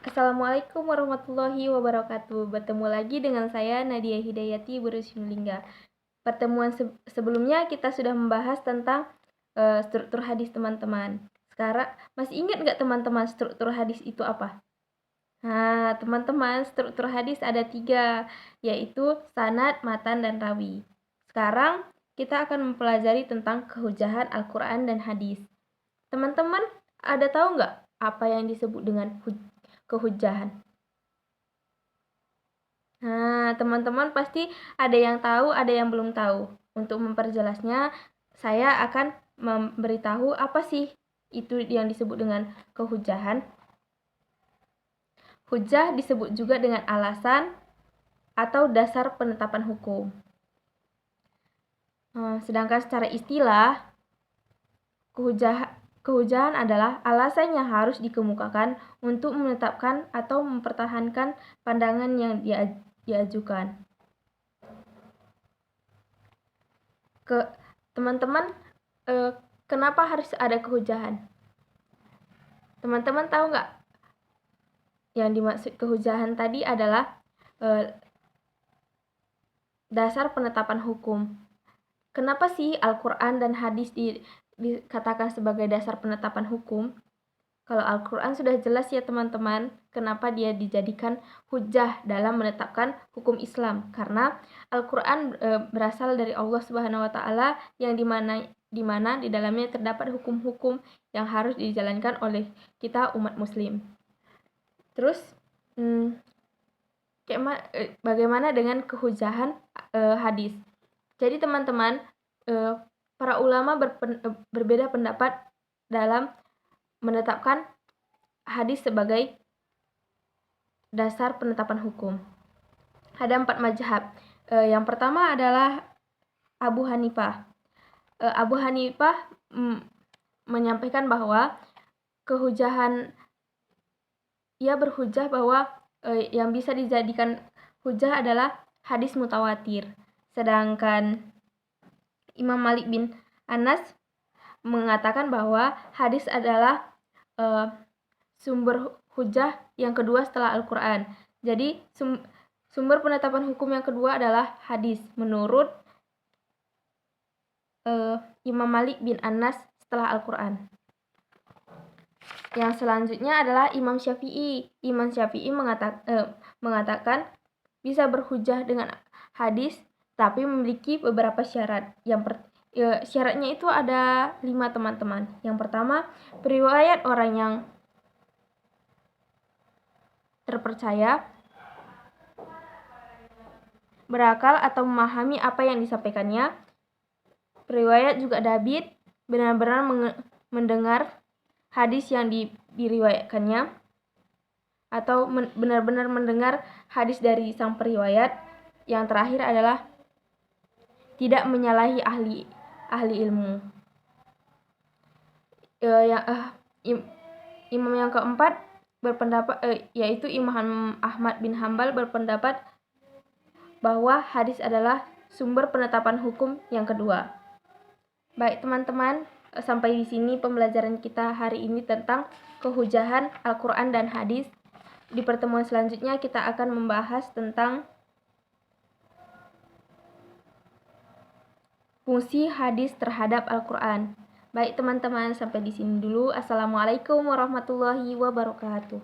Assalamualaikum warahmatullahi wabarakatuh. Bertemu lagi dengan saya Nadia Hidayati Burusinulingga. Pertemuan sebelumnya kita sudah membahas tentang struktur hadis teman-teman. Sekarang masih ingat nggak teman-teman struktur hadis itu apa? Nah, teman-teman, struktur hadis ada 3, yaitu sanad, matan, dan rawi. Sekarang kita akan mempelajari tentang kehujahan Al-Quran dan hadis. Teman-teman, ada tahu nggak apa yang disebut dengan kehujahan? Nah, teman-teman pasti ada yang tahu, ada yang belum tahu. Untuk memperjelasnya, saya akan memberitahu apa sih itu yang disebut dengan kehujahan. Hujah disebut juga dengan alasan atau dasar penetapan hukum. Sedangkan secara istilah, kehujahan adalah alasan yang harus dikemukakan untuk menetapkan atau mempertahankan pandangan yang diajukan. Teman-teman, kenapa harus ada kehujahan? Teman-teman tahu nggak? Yang dimaksud kehujahan tadi adalah dasar penetapan hukum. Kenapa sih Al-Quran dan hadis dikatakan sebagai dasar penetapan hukum? Kalau Al-Quran sudah jelas ya teman-teman, kenapa dia dijadikan hujah dalam menetapkan hukum Islam. Karena Al-Quran berasal dari Allah Subhanahu wa Ta'ala, yang dimana di dalamnya terdapat hukum-hukum yang harus dijalankan oleh kita umat muslim. Terus bagaimana dengan kehujahan hadis? Jadi teman-teman, para ulama berbeda pendapat dalam menetapkan hadis sebagai dasar penetapan hukum. Ada 4 mazhab. Yang pertama adalah Abu Hanifah. Abu Hanifah menyampaikan bahwa kehujahan, ia berhujah bahwa yang bisa dijadikan hujah adalah hadis mutawatir. Sedangkan Imam Malik bin Anas mengatakan bahwa hadis adalah sumber hujah yang kedua setelah Al-Quran. Jadi sumber penetapan hukum yang kedua adalah hadis menurut Imam Malik bin Anas setelah Al-Quran. Yang selanjutnya adalah Imam Syafi'i. Imam Syafi'i mengatakan bisa berhujah dengan hadis, tapi memiliki beberapa syarat. Syaratnya itu ada 5 teman-teman. Yang pertama, periwayat orang yang terpercaya, berakal atau memahami apa yang disampaikannya. Periwayat juga dabit, benar-benar mendengar hadis yang diriwayatkannya, atau benar-benar mendengar hadis dari sang periwayat. Yang terakhir adalah tidak menyalahi ahli ilmu. Imam yang keempat berpendapat, yaitu Imam Ahmad bin Hambal berpendapat bahwa hadis adalah sumber penetapan hukum yang kedua. Baik teman-teman, sampai di sini pembelajaran kita hari ini tentang kehujahan Al-Quran dan hadis. Di pertemuan selanjutnya kita akan membahas tentang fungsi hadis terhadap Al-Quran. Baik teman-teman, sampai di sini dulu. Assalamualaikum warahmatullahi wabarakatuh.